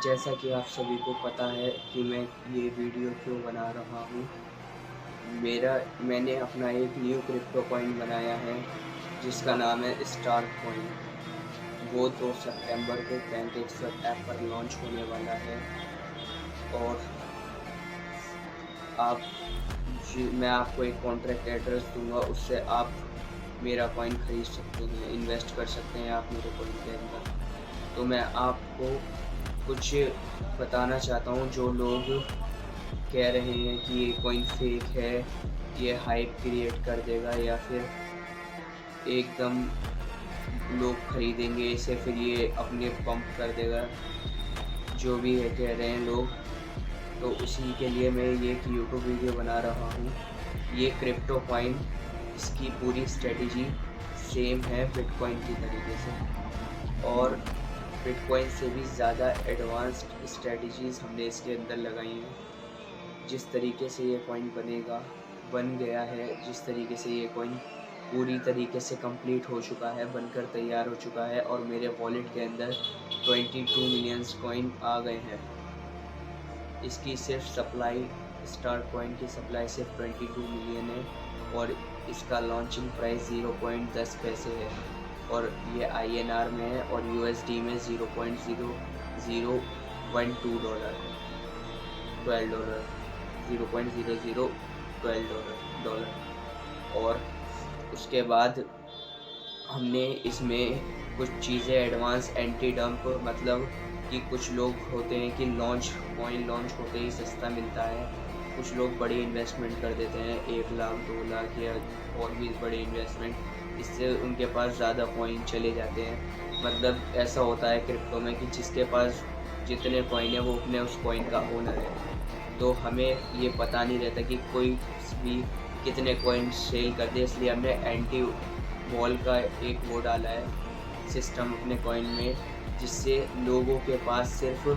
जैसा कि आप सभी को पता है कि मैं ये वीडियो क्यों बना रहा हूँ। मैंने अपना एक न्यू क्रिप्टो कॉइन बनाया है जिसका नाम है स्टार कॉइन। वो 2 सितंबर को पैनकेकस्वैप ऐप पर लॉन्च होने वाला है और मैं आपको एक कॉन्ट्रैक्ट एड्रेस दूंगा, उससे आप मेरा कॉइन खरीद सकते हैं, इन्वेस्ट कर सकते हैं आप मेरे कॉइन के अंदर। तो मैं आपको कुछ बताना चाहता हूँ। जो लोग कह रहे हैं कि ये कॉइन फेक है, ये हाइप क्रिएट कर देगा या फिर एकदम लोग खरीदेंगे इसे फिर ये अपने पंप कर देगा, जो भी है कह रहे हैं लोग, तो उसी के लिए मैं ये एक यूट्यूब वीडियो बना रहा हूँ। ये क्रिप्टो कॉइन, इसकी पूरी स्ट्रेटजी सेम है बिटकॉइन की तरीके से, और बिटकॉइन से भी ज़्यादा एडवांस्ड स्ट्रेटजीज़ हमने इसके अंदर लगाई हैं। जिस तरीके से ये कॉइन बन गया है, जिस तरीके से ये कॉइन पूरी तरीके से कंप्लीट हो चुका है, बनकर तैयार हो चुका है, और मेरे वॉलेट के अंदर 22 मिलियंस कॉइन आ गए हैं। इसकी सिर्फ सप्लाई, स्टार कॉइन की सप्लाई सिर्फ 22 मिलियन है और इसका लॉन्चिंग प्राइस 0.10 पैसे है, और ये INR में है और USD में 0.0012 डॉलर है, $12, 0.0012 डॉलर। और उसके बाद हमने इसमें कुछ चीज़ें एडवांस एंटी डंप, मतलब कि कुछ लोग होते हैं कि कॉइन लॉन्च होते ही सस्ता मिलता है। कुछ लोग बड़ी इन्वेस्टमेंट कर देते हैं, 1 लाख 2 लाख या और भी बड़े इन्वेस्टमेंट, इससे उनके पास ज़्यादा कॉइन चले जाते हैं। मतलब ऐसा होता है क्रिप्टो में कि जिसके पास जितने कॉइन है वो अपने उस कॉइन का ओनर है। तो हमें ये पता नहीं रहता कि कोई भी कितने कॉइन सेल कर दे, इसलिए हमने एंटी वॉल का एक वो डाला है सिस्टम अपने कॉइन में, जिससे लोगों के पास सिर्फ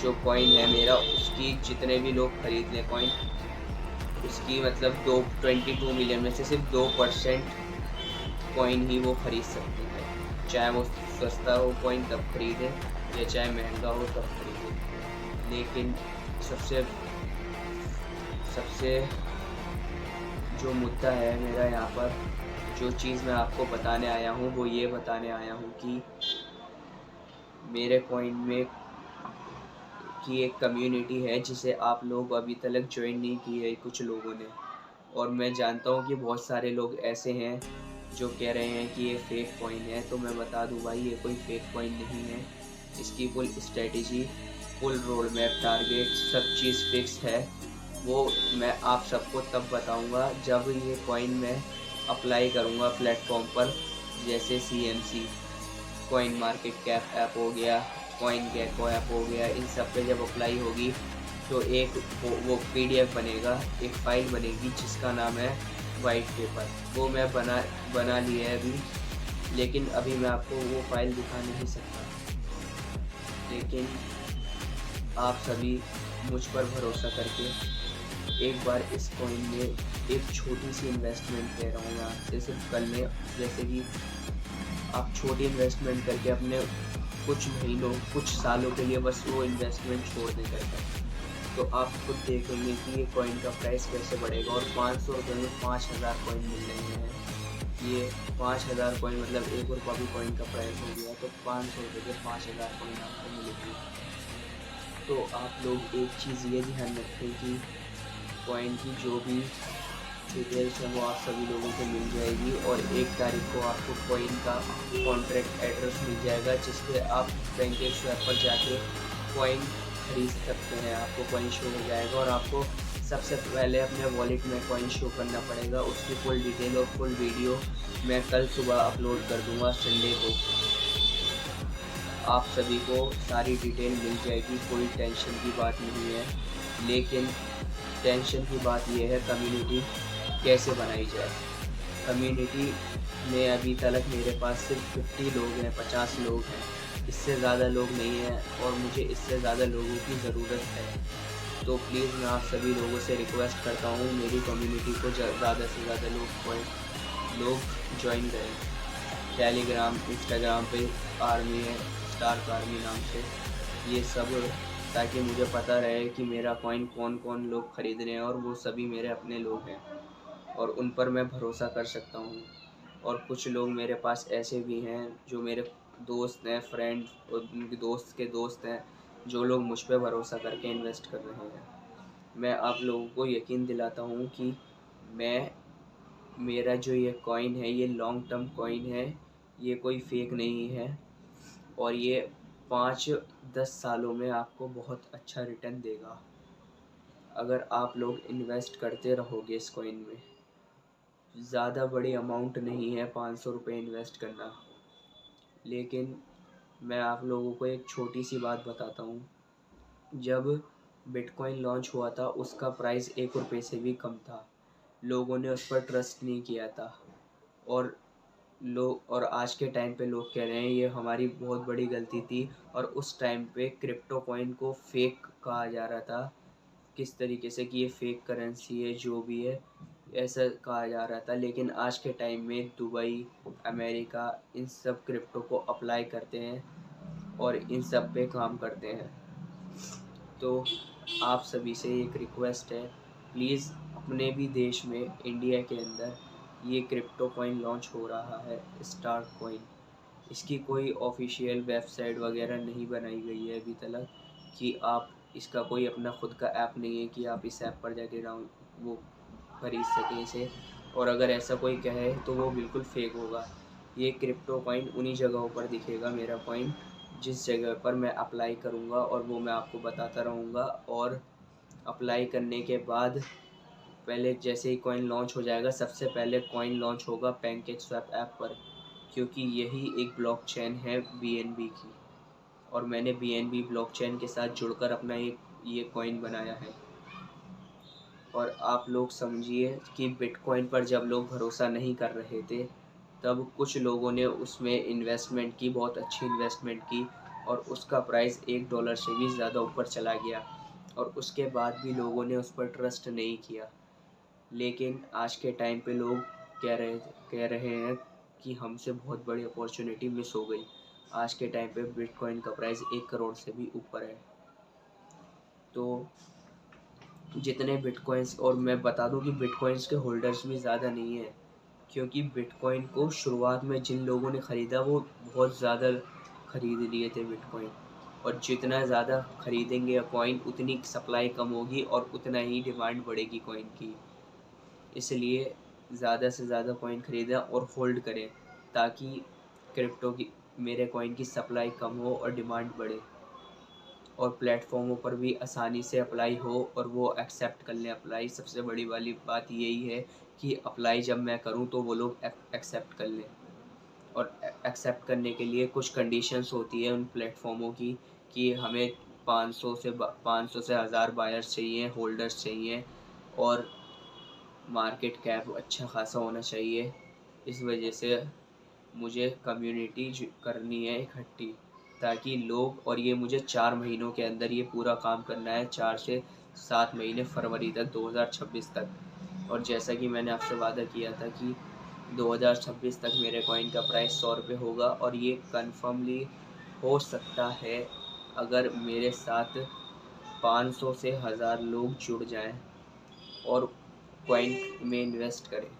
जो कॉइन है मेरा, उसकी जितने भी लोग खरीद लें कॉइन, उसकी मतलब 22 मिलियन में से सिर्फ 2% कॉइन ही वो खरीद सकते हैं। चाहे वो सस्ता हो कॉइन तब खरीदे या चाहे महंगा हो तब खरीदे। लेकिन सबसे जो मुद्दा है मेरा यहाँ पर, जो चीज़ मैं आपको बताने आया हूँ वो ये बताने आया हूँ कि मेरे कॉइन में की एक कम्युनिटी है जिसे आप लोग अभी तक ज्वाइन नहीं की है कुछ लोगों ने, और मैं जानता हूँ कि बहुत सारे लोग ऐसे हैं जो कह रहे हैं कि ये फेक कॉइन है। तो मैं बता दूँ भाई, ये कोई फेक कॉइन नहीं है। इसकी full strategy, full road map, target, सब चीज़ फिक्स है। वो मैं आप सबको तब बताऊंगा जब ये कॉइन मैं अप्लाई करूंगा प्लेटफॉर्म पर, जैसे CMC, coin market cap app हो गया, कॉइन गेको ऐप हो गया। इन सब पे जब अप्लाई होगी तो एक वो PDF बनेगा, एक फ़ाइल बनेगी जिसका नाम है वाइट पेपर। वो मैं बना लिया है अभी, लेकिन अभी मैं आपको वो फाइल दिखा नहीं सकता। लेकिन आप सभी मुझ पर भरोसा करके एक बार इस कॉइन में एक छोटी सी इन्वेस्टमेंट कह रहा हूँ मैं आपसे, सिर्फ कल में, जैसे कि आप छोटी इन्वेस्टमेंट करके अपने कुछ महीनों, कुछ सालों के लिए बस वो इन्वेस्टमेंट छोड़ दे करके, तो आप खुद देखेंगे कि ये कॉइन का प्राइस कैसे बढ़ेगा। और 500 रुपये में 5000 कॉइन मिल रहे हैं। ये 5000 कॉइन मतलब ₹1 भी कॉइन का प्राइस हो गया, तो 500 रुपये के 5000 कॉइन आपको मिलेगी। तो आप लोग एक चीज़ ये ध्यान रखें कि कॉइन की जो भी डिटेल्स है वो आप सभी लोगों को मिल जाएगी, और 1 तारीख को आपको कॉइन का कॉन्ट्रैक्ट एड्रेस मिल जाएगा, जिस पे आप पैनकेकस्वैप पर जाके कॉइन खरीद सकते हैं। आपको कॉइन शो हो जाएगा और आपको सबसे पहले अपने वॉलेट में कॉइन शो करना पड़ेगा। उसकी फुल डिटेल और फुल वीडियो मैं कल सुबह अपलोड कर दूँगा, संडे को। आप सभी को सारी डिटेल मिल जाएगी, कोई टेंशन की बात नहीं है। लेकिन टेंशन की बात यह है कम्युनिटी कैसे बनाई जाए। कम्युनिटी में अभी तक मेरे पास सिर्फ 50 लोग हैं, 50 लोग हैं, इससे ज़्यादा लोग नहीं हैं, और मुझे इससे ज़्यादा लोगों की ज़रूरत है। तो प्लीज़ मैं आप सभी लोगों से रिक्वेस्ट करता हूँ, मेरी कम्युनिटी को ज़्यादा से ज़्यादा लोग ज्वाइन करें। टेलीग्राम, इंस्टाग्राम पे आर्मी है, डार्क आर्मी नाम से। ये सब ताकि मुझे पता रहे कि मेरा कॉइन कौन कौन लोग खरीद रहे हैं, और वो सभी मेरे अपने लोग हैं और उन पर मैं भरोसा कर सकता हूँ। और कुछ लोग मेरे पास ऐसे भी हैं जो मेरे दोस्त हैं, फ्रेंड और उनके दोस्त के दोस्त हैं, जो लोग मुझ पे भरोसा करके इन्वेस्ट कर रहे हैं। मैं आप लोगों को यकीन दिलाता हूँ कि मैं मेरा जो ये कॉइन है ये लॉन्ग टर्म कॉइन है, ये कोई फेक नहीं है, और ये 5-10 सालों में आपको बहुत अच्छा रिटर्न देगा अगर आप लोग इन्वेस्ट करते रहोगे इस कॉइन में। ज़्यादा बड़ी अमाउंट नहीं है 500 रुपये इन्वेस्ट करना, लेकिन मैं आप लोगों को एक छोटी सी बात बताता हूँ। जब बिटकॉइन लॉन्च हुआ था उसका प्राइस 1 रुपये से भी कम था, लोगों ने उस पर ट्रस्ट नहीं किया था, और आज के टाइम पे लोग कह रहे हैं ये हमारी बहुत बड़ी गलती थी। और उस टाइम पे क्रिप्टो कॉइन को फेक कहा जा रहा था, किस तरीके से कि ये फेक करेंसी है, जो भी है ऐसा कहा जा रहा था। लेकिन आज के टाइम में दुबई, अमेरिका इन सब क्रिप्टो को अप्लाई करते हैं और इन सब पे काम करते हैं। तो आप सभी से एक रिक्वेस्ट है, प्लीज़ अपने भी देश में, इंडिया के अंदर ये क्रिप्टो कॉइन लॉन्च हो रहा है, स्टार्क कॉइन। इसकी कोई ऑफिशियल वेबसाइट वगैरह नहीं बनाई गई है अभी तक, कि आप इसका कोई अपना खुद का ऐप नहीं है कि आप इस ऐप पर जाके वो खरीद सकें इसे। और अगर ऐसा कोई कहे तो वो बिल्कुल फेक होगा। ये क्रिप्टो कॉइन उन्हीं जगहों पर दिखेगा मेरा कॉइन जिस जगह पर मैं अप्लाई करूँगा, और वो मैं आपको बताता रहूँगा। और अप्लाई करने के बाद पहले जैसे ही कॉइन लॉन्च हो जाएगा, सबसे पहले कॉइन लॉन्च होगा पैनकेकस्वैप ऐप पर, क्योंकि यही एक ब्लॉकचेन है बीएनबी की, और मैंने बीएनबी ब्लॉकचेन के साथ जुड़कर अपना ये कॉइन बनाया है। और आप लोग समझिए कि बिटकॉइन पर जब लोग भरोसा नहीं कर रहे थे, तब कुछ लोगों ने उसमें इन्वेस्टमेंट की, बहुत अच्छी इन्वेस्टमेंट की, और उसका प्राइस $1 से भी ज़्यादा ऊपर चला गया, और उसके बाद भी लोगों ने उस पर ट्रस्ट नहीं किया। लेकिन आज के टाइम पे लोग कह रहे हैं कि हमसे बहुत बड़ी अपॉर्चुनिटी मिस हो गई। आज के टाइम पे बिटकॉइन का प्राइस 1 करोड़ से भी ऊपर है। तो जितने बिटकॉइंस, और मैं बता दूं कि बिटकॉइंस के होल्डर्स भी ज़्यादा नहीं है, क्योंकि बिटकॉइन को शुरुआत में जिन लोगों ने ख़रीदा वो बहुत ज़्यादा ख़रीद लिए थे बिटकॉइन, और जितना ज़्यादा ख़रीदेंगे कॉइन उतनी सप्लाई कम होगी और उतना ही डिमांड बढ़ेगी कॉइन की। इसलिए ज़्यादा से ज़्यादा कॉइन ख़रीदें और होल्ड करें, ताकि क्रिप्टो की मेरे कॉइन की सप्लाई कम हो और डिमांड बढ़े, और प्लेटफॉर्मों पर भी आसानी से अप्लाई हो और वो एक्सेप्ट कर लें अप्लाई। सबसे बड़ी वाली बात यही है कि अप्लाई जब मैं करूं तो वो लोग एक्सेप्ट कर लें। और एक्सेप्ट करने के लिए कुछ कंडीशंस होती है उन प्लेटफॉर्मों की, कि हमें 500 से 1000 बायर्स चाहिए, होल्डर्स चाहिए, और मार्केट कैप अच्छा खासा होना चाहिए। इस वजह से मुझे कम्युनिटी करनी है इकट्ठी, ताकि लोग, और ये मुझे 4 महीनों के अंदर ये पूरा काम करना है, 4 से 7 महीने, फरवरी तक, 2026 तक। और जैसा कि मैंने आपसे वादा किया था कि 2026 तक मेरे कॉइन का प्राइस 100 रुपये होगा, और ये कन्फर्मली हो सकता है अगर मेरे साथ 500 से 1000 लोग जुड़ जाएं और कॉइन में इन्वेस्ट करें।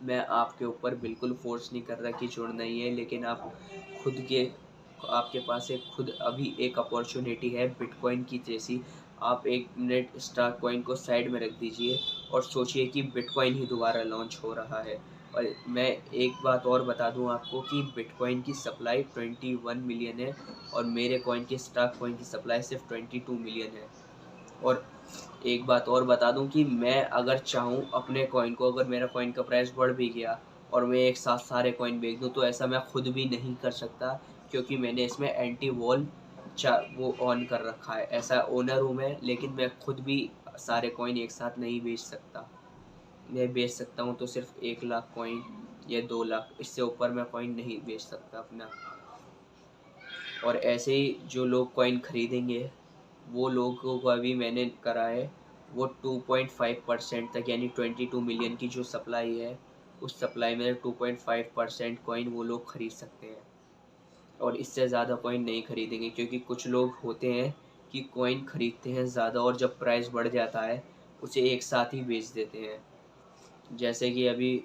मैं आपके ऊपर बिल्कुल फ़ोर्स नहीं कर रहा कि जुड़ना ही है, लेकिन आपके पास खुद अभी एक अपॉर्चुनिटी है बिटकॉइन की जैसी। आप 1 मिनट स्टार कॉइन को साइड में रख दीजिए और सोचिए कि बिटकॉइन ही दोबारा लॉन्च हो रहा है। और मैं एक बात और बता दूं आपको कि बिटकॉइन की सप्लाई 21 मिलियन है, और मेरे कॉइन की, स्टार कॉइन की सप्लाई सिर्फ 22 मिलियन है। और एक बात और बता दूं कि मैं अगर चाहूँ अपने कॉइन को, अगर मेरा कॉइन का प्राइस बढ़ भी गया और मैं एक साथ सारे कॉइन बेच दूं, तो ऐसा मैं खुद भी नहीं कर सकता, क्योंकि मैंने इसमें एंटी वॉल वो ऑन कर रखा है। ऐसा ओनर हूँ मैं, लेकिन मैं खुद भी सारे कॉइन एक साथ नहीं बेच सकता। मैं बेच सकता हूँ तो सिर्फ 1 लाख कॉइन या 2 लाख, इससे ऊपर मैं कॉइन नहीं बेच सकता अपना। और ऐसे ही जो लोग कॉइन खरीदेंगे, वो लोगों को अभी मैंने करा है, वो 2.5% तक, यानी 22 मिलियन की जो सप्लाई है, उस सप्लाई में 2.5% कॉइन वो लोग ख़रीद सकते हैं। और इससे ज़्यादा कॉइन नहीं खरीदेंगे, क्योंकि कुछ लोग होते हैं कि कॉइन खरीदते हैं ज़्यादा और जब प्राइस बढ़ जाता है उसे एक साथ ही बेच देते हैं। जैसे कि अभी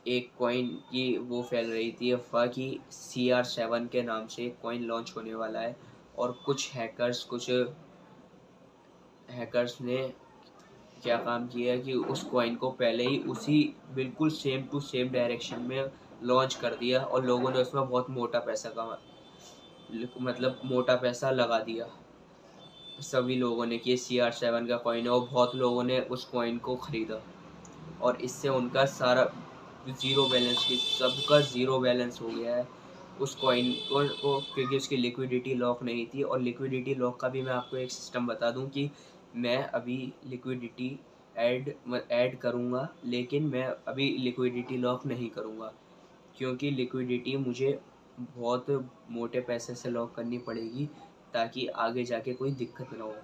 एक कॉइन की वो फैल रही थी अफ़वाह कि CR7 के नाम से एक कॉइन लॉन्च होने वाला है, और कुछ हैकर्स ने क्या काम किया है कि उस कॉइन को पहले ही उसी बिल्कुल सेम टू सेम डायरेक्शन में लॉन्च कर दिया, और लोगों ने उसमें बहुत मोटा पैसा लगा दिया सभी लोगों ने कि ये CR7 का कॉइन है, और बहुत लोगों ने उस कॉइन को ख़रीदा, और इससे उनका सारा ज़ीरो बैलेंस की सबका ज़ीरो बैलेंस हो गया है उस कॉइन को, क्योंकि उसकी लिक्विडिटी लॉक नहीं थी। और लिक्विडिटी लॉक का भी मैं आपको एक सिस्टम बता दूं कि मैं अभी लिक्विडिटी ऐड करूंगा, लेकिन मैं अभी लिक्विडिटी लॉक नहीं करूंगा, क्योंकि लिक्विडिटी मुझे बहुत मोटे पैसे से लॉक करनी पड़ेगी ताकि आगे जाके कोई दिक्कत ना हो।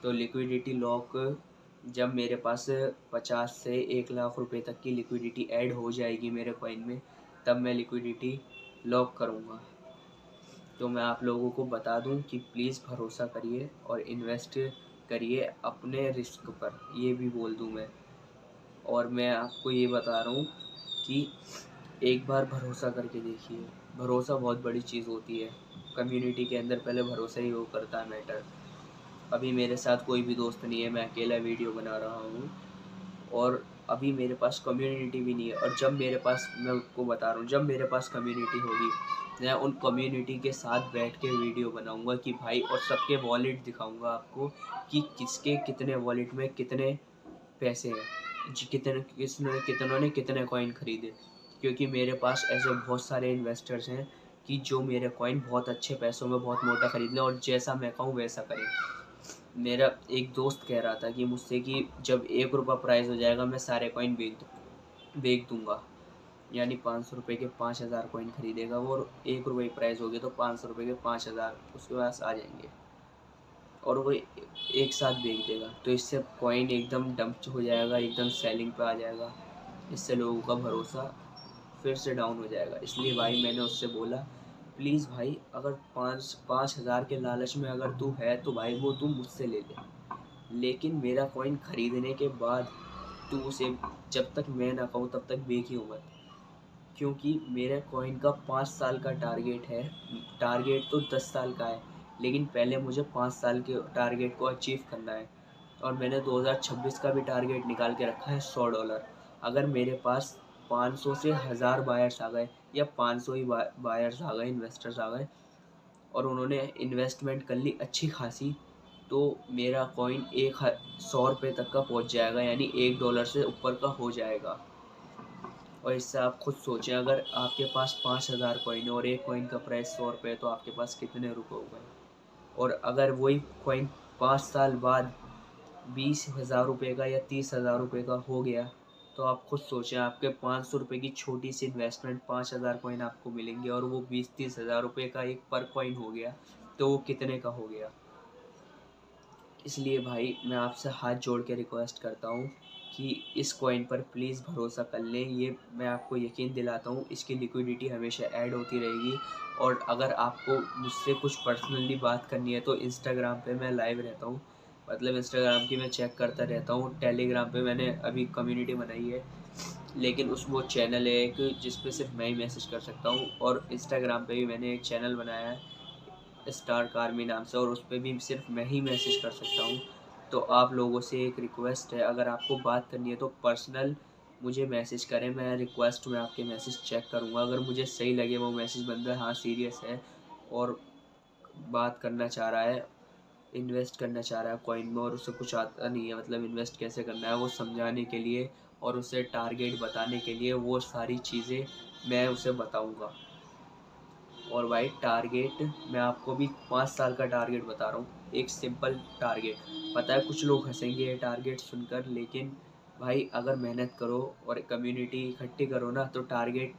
तो लिक्विडिटी लॉक जब मेरे पास 50 से 1 लाख रुपए तक की लिक्विडिटी ऐड हो जाएगी मेरे कॉइन में, तब मैं लिक्विडिटी लॉक करूँगा। तो मैं आप लोगों को बता दूं कि प्लीज़ भरोसा करिए और इन्वेस्ट करिए अपने रिस्क पर, ये भी बोल दूं मैं। और मैं आपको ये बता रहा हूँ कि एक बार भरोसा करके देखिए, भरोसा बहुत बड़ी चीज़ होती है। कम्युनिटी के अंदर पहले भरोसा ही वो करता है मैटर। अभी मेरे साथ कोई भी दोस्त नहीं है, मैं अकेला वीडियो बना रहा हूँ, और अभी मेरे पास कम्युनिटी भी नहीं है। और जब मेरे पास, मैं आपको बता रहा हूँ, जब मेरे पास कम्युनिटी होगी, मैं उन कम्युनिटी के साथ बैठ के वीडियो बनाऊँगा कि भाई, और सबके वॉलेट दिखाऊँगा आपको कि किसके कितने वॉलेट में कितने पैसे हैं, कितनों ने कितने कॉइन खरीदे। क्योंकि मेरे पास ऐसे बहुत सारे इन्वेस्टर्स हैं कि जो मेरे कॉइन बहुत अच्छे पैसों में बहुत मोटा खरीद लें, और जैसा मैं कहूँ वैसा करें। मेरा एक दोस्त कह रहा था कि मुझसे कि जब 1 रुपया प्राइस हो जाएगा मैं सारे कॉइन बेच दूंगा, यानी 500 रुपये के 5000 कॉइन खरीदेगा वो, और 1 रुपये प्राइस हो गया तो 500 रुपये के 5000 उसके पास आ जाएंगे, और वो एक साथ बेच देगा। तो इससे कॉइन एकदम डंप हो जाएगा, एकदम सेलिंग पे आ जाएगा। इससे लोगों का भरोसा फिर से डाउन हो जाएगा। इसलिए भाई मैंने उससे बोला, प्लीज़ भाई, अगर 5,000 के लालच में अगर तू है तो भाई वो तू मुझसे ले ले, लेकिन मेरा कॉइन खरीदने के बाद तू उसे, जब तक मैं ना कहूँ तब तक बेचियो मत। क्योंकि मेरे कॉइन का 5 साल का टारगेट है। टारगेट तो 10 साल का है, लेकिन पहले मुझे 5 साल के टारगेट को अचीव करना है। और मैंने 2026 का भी टारगेट निकाल के रखा है $100। अगर मेरे पास 500 से 1000 बायर्स आ गए, या 500 ही बायर्स आ गए, इन्वेस्टर्स आ गए, और उन्होंने इन्वेस्टमेंट कर ली अच्छी खासी, तो मेरा कॉइन 100 रुपये तक का पहुंच जाएगा, यानी $1 से ऊपर का हो जाएगा। और इससे आप खुद सोचें, अगर आपके पास 5000 कॉइन है और एक कॉइन का प्राइस 100 रुपये है, तो आपके पास कितने रुपए हो गए। और अगर वही कॉइन 5 साल बाद 20,000 रुपये का या 30,000 रुपये का हो गया, तो आप खुद सोचें, आपके 500 रुपये की छोटी सी इन्वेस्टमेंट 5000 कॉइन आपको मिलेंगे, और वो 20-30 हज़ार रुपये का एक पर कॉइन हो गया, तो वो कितने का हो गया। इसलिए भाई मैं आपसे हाथ जोड़ के रिक्वेस्ट करता हूँ कि इस कॉइन पर प्लीज़ भरोसा कर लें। ये मैं आपको यकीन दिलाता हूँ, इसकी लिक्विडिटी हमेशा ऐड होती रहेगी। और अगर आपको मुझसे कुछ पर्सनली बात करनी है तो इंस्टाग्राम पे मैं लाइव रहता हूँ, मतलब इंस्टाग्राम की मैं चेक करता रहता हूँ। टेलीग्राम पे मैंने अभी कम्युनिटी बनाई है, लेकिन उस वो चैनल है एक जिस पे सिर्फ मैं ही मैसेज कर सकता हूँ। और इंस्टाग्राम पे भी मैंने एक चैनल बनाया है स्टार्क आर्मी नाम से, और उस पर भी सिर्फ मैं ही मैसेज कर सकता हूँ। तो आप लोगों से एक रिक्वेस्ट है, अगर आपको बात करनी है तो पर्सनल मुझे मैसेज करें। मैं रिक्वेस्ट में आपके मैसेज चेक करूँगा। अगर मुझे सही लगे वो मैसेज, बंदा हाँ सीरियस है और बात करना चाह रहा है, इन्वेस्ट करना चाह रहा है कॉइन में, और उसे कुछ आता नहीं है, मतलब इन्वेस्ट कैसे करना है वो समझाने के लिए और उसे टारगेट बताने के लिए, वो सारी चीज़ें मैं उसे बताऊँगा। और भाई टारगेट मैं आपको भी 5 साल का टारगेट बता रहा हूँ, एक सिंपल टारगेट। पता है कुछ लोग हंसेंगे ये टारगेट सुनकर, लेकिन भाई अगर मेहनत करो और कम्युनिटी इकट्ठी करो ना, तो टारगेट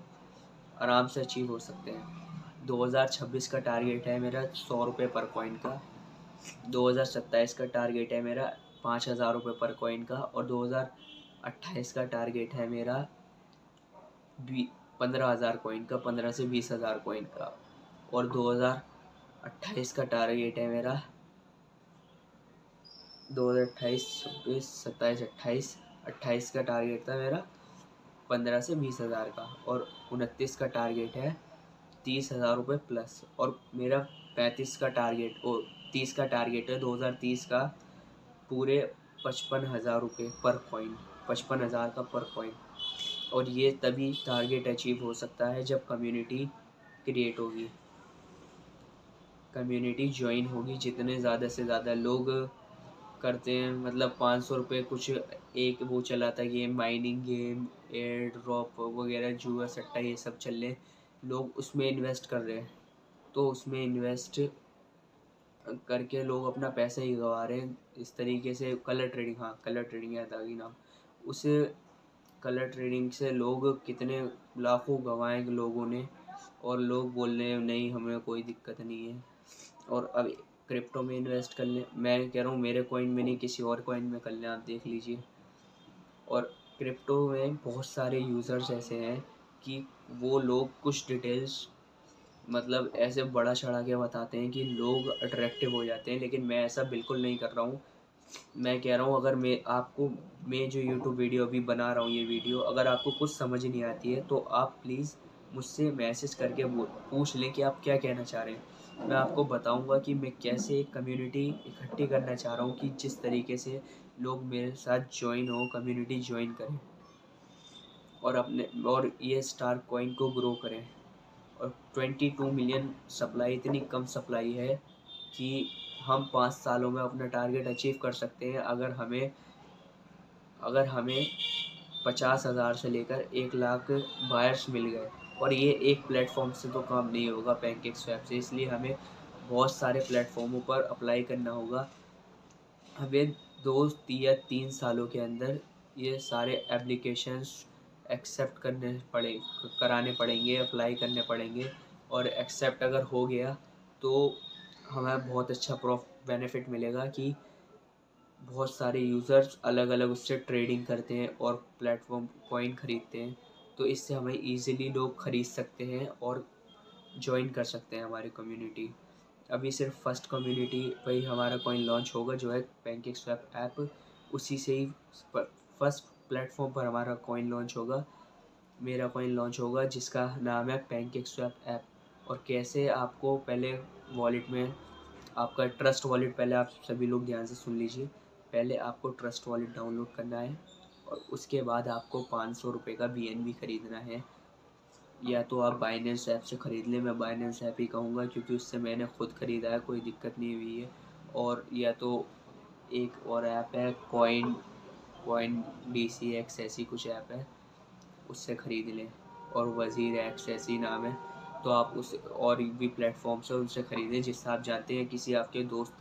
आराम से अचीव हो सकते हैं। 2026 का टारगेट है मेरा 100 रुपये पर कॉइन का। 2027 का टारगेट है मेरा 5,000 रुपये पर कॉइन का। और 2028 का टारगेट है मेरा 15,000 कॉइन का, 15 से 20,000 कॉइन का। और 2028 का टारगेट है मेरा, 2028, 26, 27, 28 का टारगेट था मेरा 15 से 20,000 का। और 29 का टारगेट है 30,000 रुपये प्लस। और मेरा 35 का टारगेट और 30 का टारगेट है 2030 का पूरे 55,000 रुपये पर कॉइन, 55,000 का पर कॉइन। और ये तभी टारगेट अचीव हो सकता है जब कम्युनिटी क्रिएट होगी, कम्युनिटी ज्वाइन होगी। जितने ज़्यादा से ज़्यादा लोग करते हैं, मतलब 500 रुपये कुछ एक वो चलाता game, mining game, air drop वगैरह, जुआ सट्टा ये सब चल रहे, लोग उसमें इन्वेस्ट कर रहे हैं। तो उसमें इन्वेस्ट करके लोग अपना पैसा ही गंवा रहे हैं इस तरीके से। कलर ट्रेडिंग, हाँ कलर ट्रेडिंग याद आ गई नाम। उस कलर ट्रेडिंग से लोग कितने लाखों गंवाए लोगों ने, और लोग बोल रहे हैं नहीं हमें कोई दिक्कत नहीं है। और अब क्रिप्टो में इन्वेस्ट कर लें, मैं कह रहा हूँ मेरे कॉइन में नहीं किसी और कॉइन में कर लें, आप देख लीजिए। और क्रिप्टो में बहुत सारे यूज़र्स ऐसे हैं कि वो लोग कुछ डिटेल्स मतलब ऐसे बड़ा चढ़ा के बताते हैं कि लोग अट्रैक्टिव हो जाते हैं, लेकिन मैं ऐसा बिल्कुल नहीं कर रहा हूँ। मैं कह रहा हूँ अगर मैं जो यूट्यूब वीडियो अभी बना रहा हूँ, ये वीडियो अगर आपको कुछ समझ नहीं आती है तो आप प्लीज़ मुझसे मैसेज करके पूछ लें कि आप क्या कहना चाह रहे हैं। मैं आपको बताऊंगा कि मैं कैसे एक कम्युनिटी इकट्ठी करना चाह रहा हूँ कि जिस तरीके से लोग मेरे साथ ज्वाइन हो, कम्युनिटी ज्वाइन करें और ये स्टार कॉइन को ग्रो करें। और 22 मिलियन सप्लाई इतनी कम सप्लाई है कि हम 5 सालों में अपना टारगेट अचीव कर सकते हैं अगर हमें 50,000 से लेकर 1 लाख बायर्स मिल गए। और ये एक प्लेटफॉर्म से तो काम नहीं होगा, पैनकेक स्वैप से, इसलिए हमें बहुत सारे प्लेटफॉर्मों पर अप्लाई करना होगा। हमें 2 या 3 सालों के अंदर ये सारे एप्लीकेशंस एक्सेप्ट कराने पड़ेंगे, अप्लाई करने पड़ेंगे। और एक्सेप्ट अगर हो गया तो हमें बहुत अच्छा बेनिफिट मिलेगा कि बहुत सारे यूज़र्स अलग अलग उससे ट्रेडिंग करते हैं और प्लेटफॉर्म कॉइन ख़रीदते हैं। तो इससे हमें ईज़िली लोग ख़रीद सकते हैं और ज्वाइन कर सकते हैं हमारी कम्युनिटी। अभी सिर्फ फर्स्ट कम्युनिटी पे ही हमारा कॉइन लॉन्च होगा जो है पैनकेक स्वैप ऐप, उसी से ही फर्स्ट प्लेटफॉर्म पर हमारा कॉइन लॉन्च होगा, मेरा कॉइन लॉन्च होगा जिसका नाम है पैनकेक स्वैप ऐप। और कैसे आपको पहले वॉलेट में आपका ट्रस्ट वॉलेट, पहले आप सभी लोग ध्यान से सुन लीजिए, पहले आपको ट्रस्ट वॉलेट डाउनलोड करना है और उसके बाद आपको 500 रुपये का BNB ख़रीदना है। या तो आप बाइनेंस ऐप से ख़रीद लें, मैं बाइनेंस ऐप ही कहूँगा क्योंकि उससे मैंने ख़ुद ख़रीदा है, कोई दिक्कत नहीं हुई है। और या तो एक और ऐप है कॉइन DCX ऐसी कुछ ऐप है, उससे ख़रीद लें। और वज़ीर एक्स ऐसी नाम है, तो आप उस और भी प्लेटफॉर्म से उनसे ख़रीदें जिससे आप जानते हैं किसी आपके दोस्त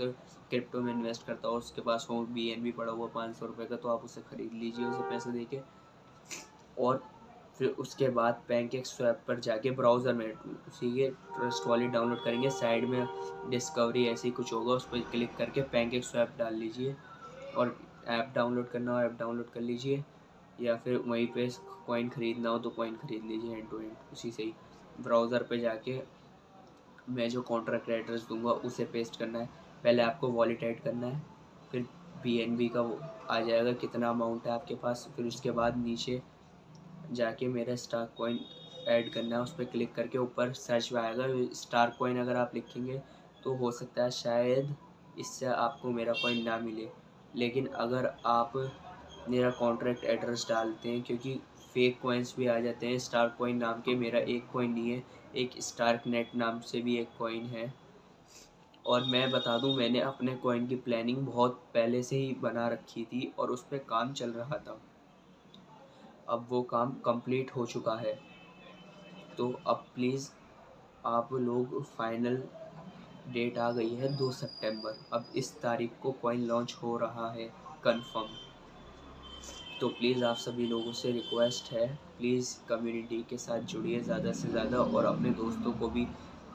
क्रिप्टो में इन्वेस्ट करता हो, उसके पास हो BNB पड़ा हुआ 500 रुपये का, तो आप उसे ख़रीद लीजिए उसे पैसे दे के। और फिर उसके बाद पैनकेक स्वैप पर जाके ब्राउज़र में उसी के ट्रस्ट वॉलेट डाउनलोड करेंगे, साइड में डिस्कवरी ऐसी कुछ होगा, उस पर क्लिक करके पैनकेक स्वैप डाल लीजिए और ऐप डाउनलोड करना हो ऐप डाउनलोड कर लीजिए, या फिर वहीं पे कॉइन ख़रीदना हो तो कॉइन ख़रीद लीजिए एंड टू एंड उसी से ही। ब्राउज़र पे जाके मैं जो कॉन्ट्रैक्ट एड्रेस दूंगा उसे पेस्ट करना है, पहले आपको वॉलेट ऐड करना है, फिर BNB का वो आ जाएगा कितना अमाउंट है आपके पास, फिर उसके बाद नीचे जाके मेरा स्टार कॉइन ऐड करना है, उस पर क्लिक करके ऊपर सर्च में आएगा स्टार कॉइन, अगर आप लिखेंगे तो हो सकता है शायद इससे आपको मेरा कॉइन ना मिले। लेकिन अगर आप मेरा कॉन्ट्रैक्ट एड्रेस डालते हैं, क्योंकि फेक कॉइन्स भी आ जाते हैं स्टार कॉइन नाम के, मेरा एक कॉइन नहीं है, एक स्टार्क नेट नाम से भी एक कॉइन है। और मैं बता दूं मैंने अपने कॉइन की प्लानिंग बहुत पहले से ही बना रखी थी और उस पर काम चल रहा था, अब वो काम कंप्लीट हो चुका है। तो अब प्लीज़ आप लोग, फाइनल डेट आ गई है 2 सितंबर, अब इस तारीख को कॉइन लॉन्च हो रहा है कंफर्म। तो प्लीज़ आप सभी लोगों से रिक्वेस्ट है, प्लीज़ कम्युनिटी के साथ जुड़िए ज़्यादा से ज़्यादा, और अपने दोस्तों को भी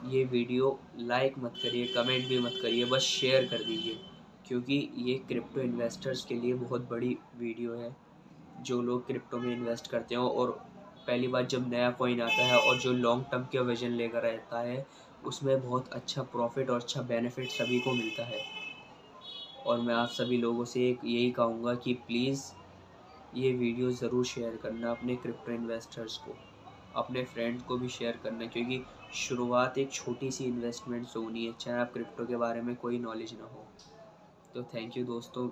ये वीडियो लाइक मत करिए, कमेंट भी मत करिए, बस शेयर कर दीजिए, क्योंकि ये क्रिप्टो इन्वेस्टर्स के लिए बहुत बड़ी वीडियो है। जो लोग क्रिप्टो में इन्वेस्ट करते हो और पहली बात जब नया कॉइन आता है और जो लॉन्ग टर्म के विजन लेकर आता है उसमें बहुत अच्छा प्रॉफिट और अच्छा बेनिफिट सभी को मिलता है। और मैं आप सभी लोगों से एक यही कहूँगा कि प्लीज़ ये वीडियो ज़रूर शेयर करना अपने क्रिप्टो इन्वेस्टर्स को, अपने फ्रेंड्स को भी शेयर करना, क्योंकि शुरुआत एक छोटी सी इन्वेस्टमेंट से होनी है, चाहे आप क्रिप्टो के बारे में कोई नॉलेज ना हो। तो थैंक यू दोस्तों।